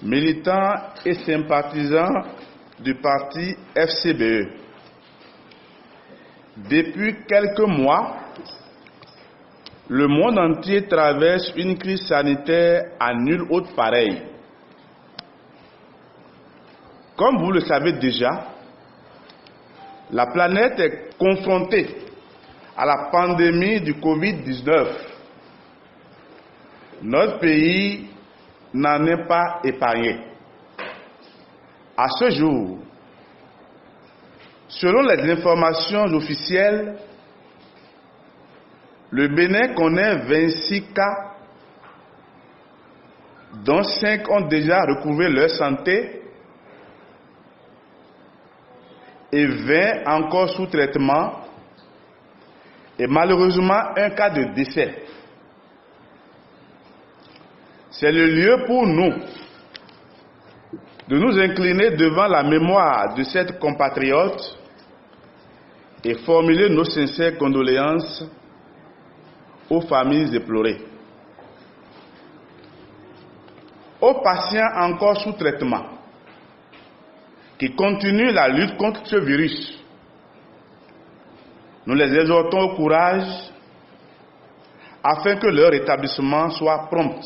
militants et sympathisants du parti FCBE. Depuis quelques mois, le monde entier traverse une crise sanitaire à nulle autre pareille. Comme vous le savez déjà, la planète est confrontée à la pandémie du Covid-19. Notre pays n'en est pas épargné. À ce jour, selon les informations officielles, le Bénin connaît 26 cas, dont 5 ont déjà recouvré leur santé et 20 encore sous traitement, et malheureusement un cas de décès. C'est le lieu pour nous de nous incliner devant la mémoire de cette compatriote et formuler nos sincères condoléances aux familles éplorées. Aux patients encore sous traitement qui continuent la lutte contre ce virus, nous les exhortons au courage afin que leur rétablissement soit prompt.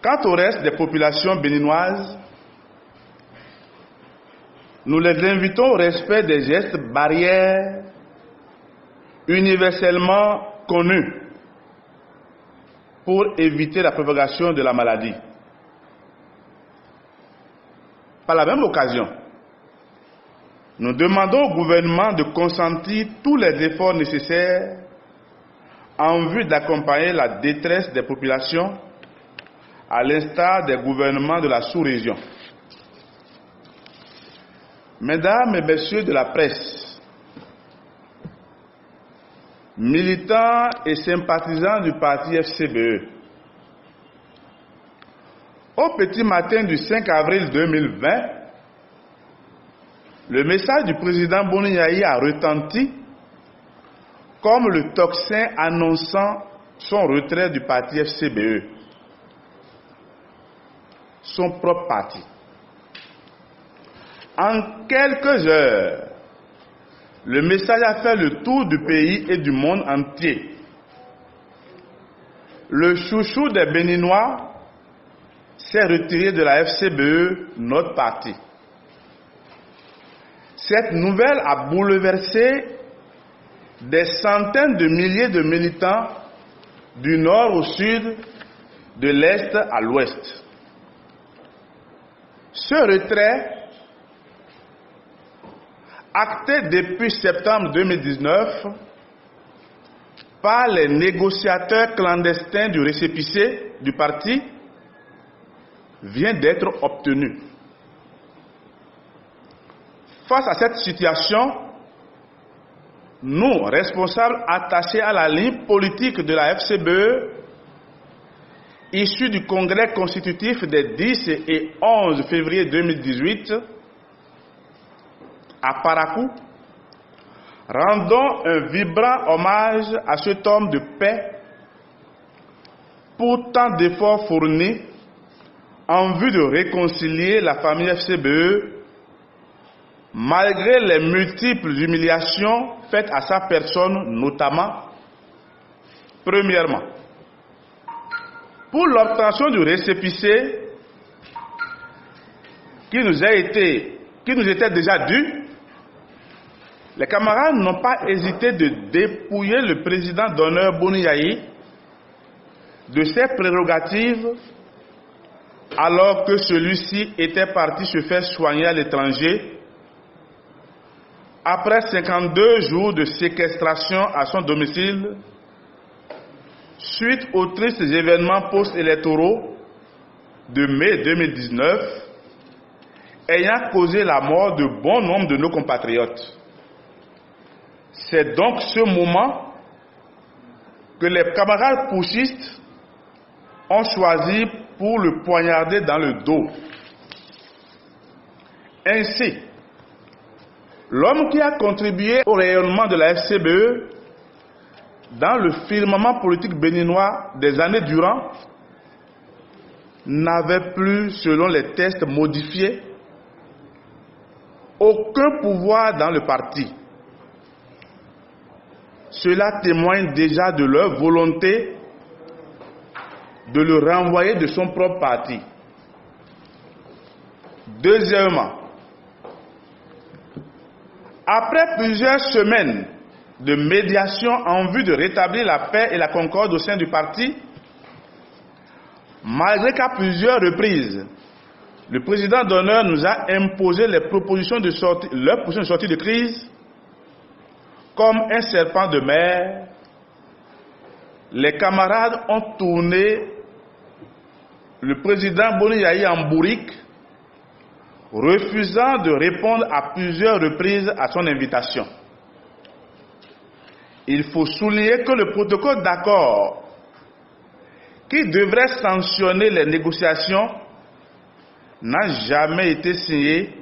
Quant au reste des populations béninoises, nous les invitons au respect des gestes barrières universellement connus pour éviter la propagation de la maladie. Par la même occasion, nous demandons au gouvernement de consentir tous les efforts nécessaires en vue d'accompagner la détresse des populations, à l'instar des gouvernements de la sous-région. Mesdames et messieurs de la presse, militants et sympathisants du parti FCBE, au petit matin du 5 avril 2020, le message du président Boni Yayi a retenti comme le tocsin annonçant son retrait du parti FCBE, son propre parti. En quelques heures, le message a fait le tour du pays et du monde entier. Le chouchou des Béninois s'est retiré de la FCBE, notre parti. Cette nouvelle a bouleversé des centaines de milliers de militants du nord au sud, de l'est à l'ouest. Ce retrait, acté depuis septembre 2019 par les négociateurs clandestins du récépissé du parti, vient d'être obtenu. Face à cette situation, nous, responsables attachés à la ligne politique de la FCBE, issus du congrès constitutif des 10 et 11 février 2018, à Parakou, rendons un vibrant hommage à cet homme de paix pour tant d'efforts fournis en vue de réconcilier la famille FCBE malgré les multiples humiliations faites à sa personne, notamment, premièrement, pour l'obtention du récépissé qui nous était déjà dû, les camarades n'ont pas hésité de dépouiller le président d'honneur Boni Yayi de ses prérogatives alors que celui-ci était parti se faire soigner à l'étranger après 52 jours de séquestration à son domicile suite aux tristes événements post-électoraux de mai 2019 ayant causé la mort de bon nombre de nos compatriotes. C'est donc ce moment que les camarades putschistes ont choisi pour le poignarder dans le dos. Ainsi, l'homme qui a contribué au rayonnement de la FCBE dans le firmament politique béninois des années durant n'avait plus, selon les tests modifiés, aucun pouvoir dans le parti. Cela témoigne déjà de leur volonté de le renvoyer de son propre parti. Deuxièmement, après plusieurs semaines de médiation en vue de rétablir la paix et la concorde au sein du parti, malgré qu'à plusieurs reprises, le président d'honneur nous a imposé leur proposition de sortie de crise, comme un serpent de mer, les camarades ont tourné le président Boni Yayi en bourrique, refusant de répondre à plusieurs reprises à son invitation. Il faut souligner que le protocole d'accord qui devrait sanctionner les négociations n'a jamais été signé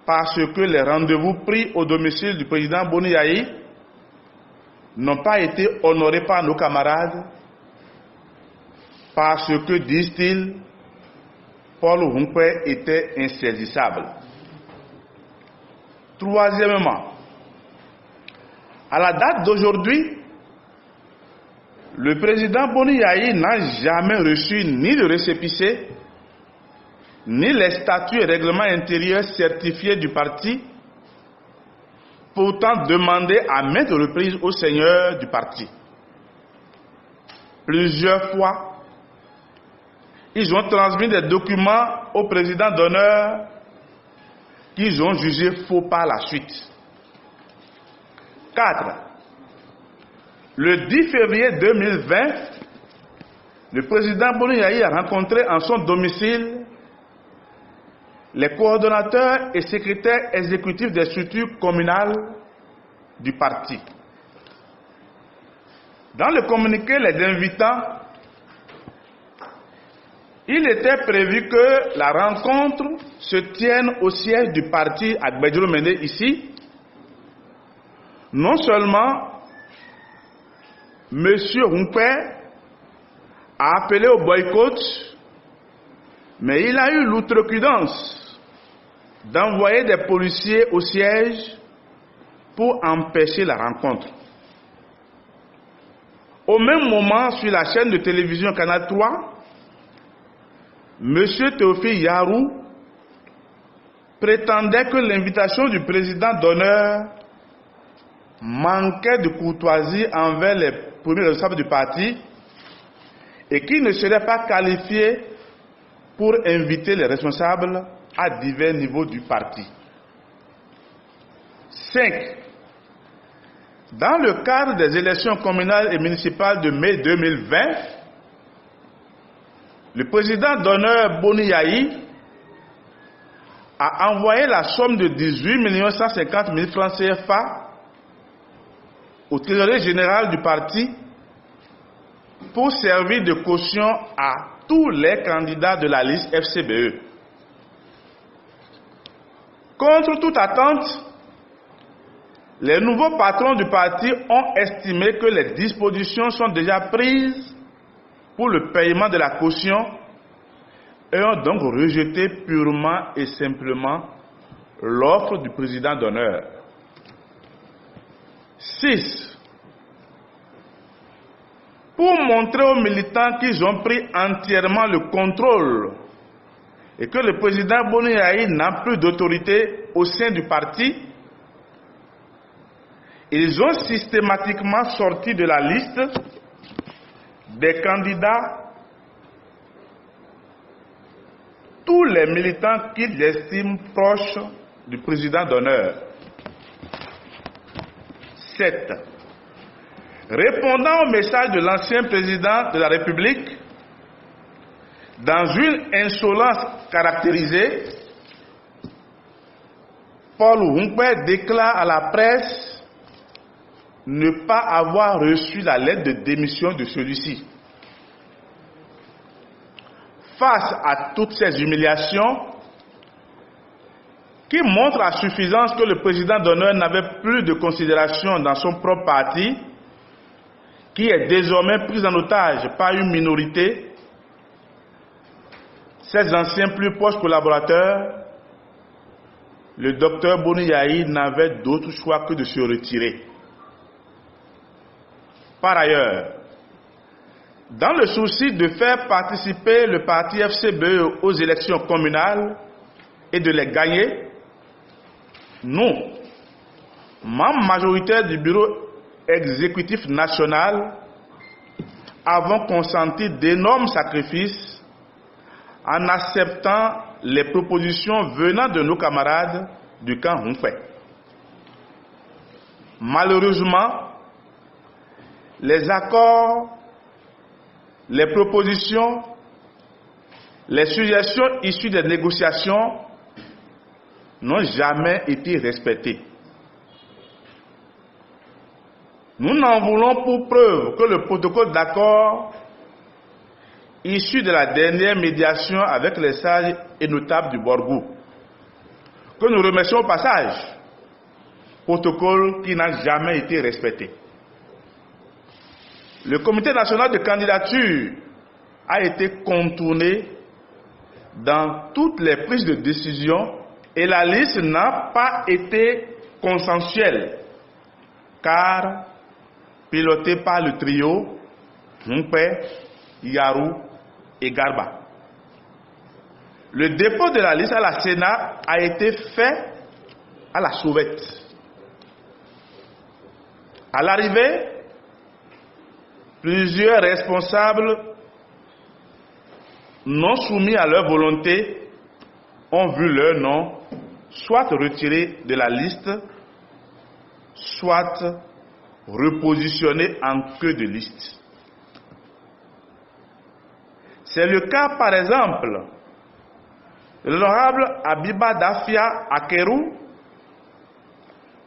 parce que les rendez-vous pris au domicile du président Boni Yayi n'ont pas été honorés par nos camarades parce que, disent-ils, Paul Hunkwe était insaisissable. Troisièmement, à la date d'aujourd'hui, le président Boni Yayi n'a jamais reçu ni le récépissé, ni les statuts et règlements intérieurs certifiés du parti, pourtant demandés à maintes reprises au seigneur du parti. Plusieurs fois, ils ont transmis des documents au président d'honneur qu'ils ont jugés faux par la suite. 4. Le 10 février 2020, le président Boni Yayi a rencontré en son domicile les coordonnateurs et secrétaires exécutifs des structures communales du parti. Dans le communiqué les invitant, il était prévu que la rencontre se tienne au siège du parti à Gbedjoro-Mende ici. Non seulement M. Hunkwe a appelé au boycott, mais il a eu l'outrecuidance d'envoyer des policiers au siège pour empêcher la rencontre. Au même moment, sur la chaîne de télévision Canal 3, M. Théophile Yarou prétendait que l'invitation du président d'honneur manquait de courtoisie envers les premiers responsables du parti et qu'il ne serait pas qualifié pour inviter les responsables à divers niveaux du parti. 5. Dans le cadre des élections communales et municipales de mai 2020, le président d'honneur Boni Yayi a envoyé la somme de 18 150 000 francs CFA au trésorier général du parti pour servir de caution à tous les candidats de la liste FCBE. Contre toute attente, les nouveaux patrons du parti ont estimé que les dispositions sont déjà prises pour le paiement de la caution et ont donc rejeté purement et simplement l'offre du président d'honneur. 6. Pour montrer aux militants qu'ils ont pris entièrement le contrôle et que le président Boni Yayi n'a plus d'autorité au sein du parti, ils ont systématiquement sorti de la liste des candidats tous les militants qu'ils estiment proches du président d'honneur. 7. Répondant au message de l'ancien président de la République, dans une insolence caractérisée, Paul Hunkwe déclare à la presse ne pas avoir reçu la lettre de démission de celui-ci. Face à toutes ces humiliations, qui montrent à suffisance que le président d'honneur n'avait plus de considération dans son propre parti, qui est désormais pris en otage par une minorité, ses anciens plus proches collaborateurs, le docteur Boni Yahi n'avait d'autre choix que de se retirer. Par ailleurs, dans le souci de faire participer le parti FCBE aux élections communales et de les gagner, nous, membres majoritaires du bureau exécutif national, avons consenti d'énormes sacrifices en acceptant les propositions venant de nos camarades du camp Humpé. Malheureusement, les accords, les propositions, les suggestions issues des négociations n'ont jamais été respectées. Nous n'en voulons pour preuve que le protocole d'accord issu de la dernière médiation avec les sages et notables du Borgou, que nous remercions au passage, protocole qui n'a jamais été respecté. Le comité national de candidature a été contourné dans toutes les prises de décision et la liste n'a pas été consensuelle, car pilotée par le trio Humpé, Yarou et Garba. Le dépôt de la liste à la Sénat a été fait à la sauvette. À l'arrivée, plusieurs responsables non soumis à leur volonté ont vu leur nom soit retiré de la liste, soit repositionné en queue de liste. C'est le cas, par exemple, de l'honorable Abiba Dafia Akerou,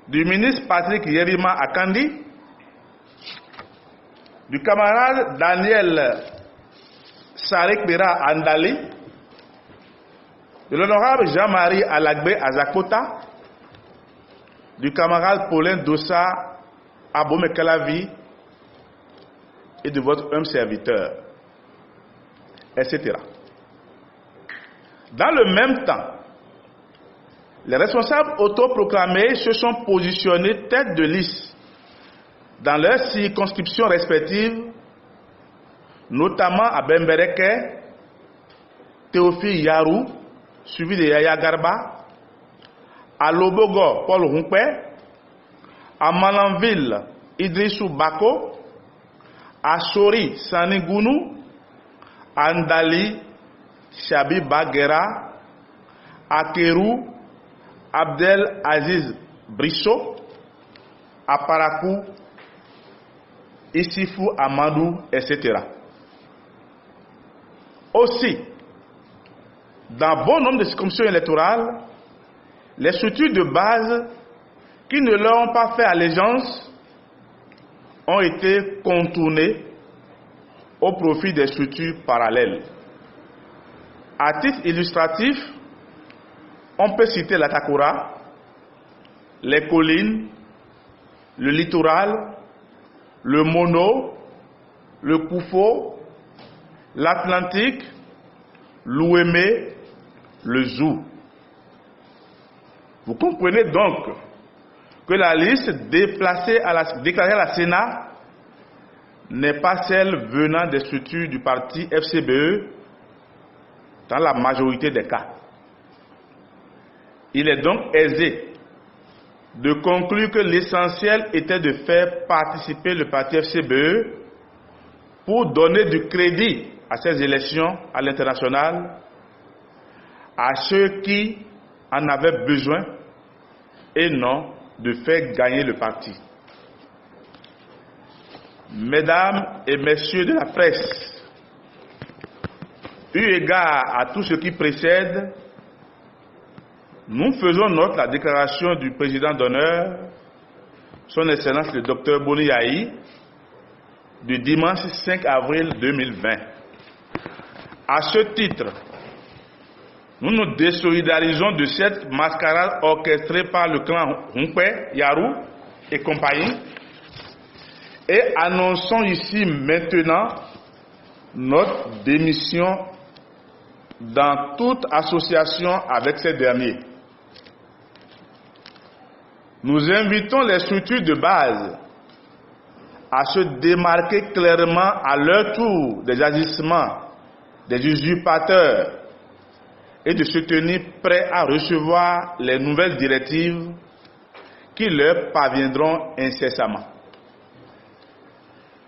du ministre Patrick Yerima Akandi, du camarade Daniel Sarek-Bera Andali, de l'honorable Jean-Marie Alagbe Azakota, du camarade Paulin Dossa Abomekalavi et de votre humble serviteur, etc. Dans le même temps, les responsables autoproclamés se sont positionnés tête de liste dans leurs circonscriptions respectives, notamment à Bembereke, Théophile Yarou, suivi de Yaya Garba, à Lobogo, Paul Humpé, à Malanville, Idrissou Bako, à Sori, Sani Gounou, à Ndali, Chabi Baguera, à Kerou, Abdel Aziz Brissot, à Parakou, Issifou Amadou, etc. Aussi, dans bon nombre de circonscriptions électorales, les structures de base qui ne leur ont pas fait allégeance ont été contournées au profit des structures parallèles. À titre illustratif, on peut citer la Takura, les collines, le littoral, le Mono, le Koufo, l'Atlantique, l'Ouémé, le Zou. Vous comprenez donc que la liste déclarée à la Sénat n'est pas celle venant des structures du parti FCBE dans la majorité des cas. Il est donc aisé de conclure que l'essentiel était de faire participer le parti FCBE pour donner du crédit à ces élections à l'international à ceux qui en avaient besoin et non de faire gagner le parti. Mesdames et messieurs de la presse, eu égard à tout ce qui précède, nous faisons note la déclaration du président d'honneur, son Excellence le Dr Boni Yahi, du dimanche 5 avril 2020. À ce titre, nous nous désolidarisons de cette mascarade orchestrée par le clan Humpé, Yarou et compagnie et annonçons ici maintenant notre démission dans toute association avec ces derniers. Nous invitons les structures de base à se démarquer clairement à leur tour des agissements des usurpateurs et de se tenir prêts à recevoir les nouvelles directives qui leur parviendront incessamment.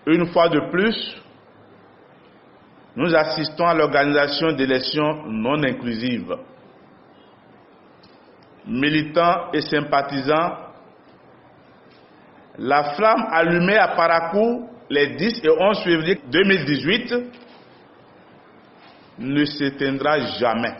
Une fois de plus, nous assistons à l'organisation d'élections non inclusives. Militants et sympathisants, la flamme allumée à Parakou les 10 et 11 février 2018 ne s'éteindra jamais.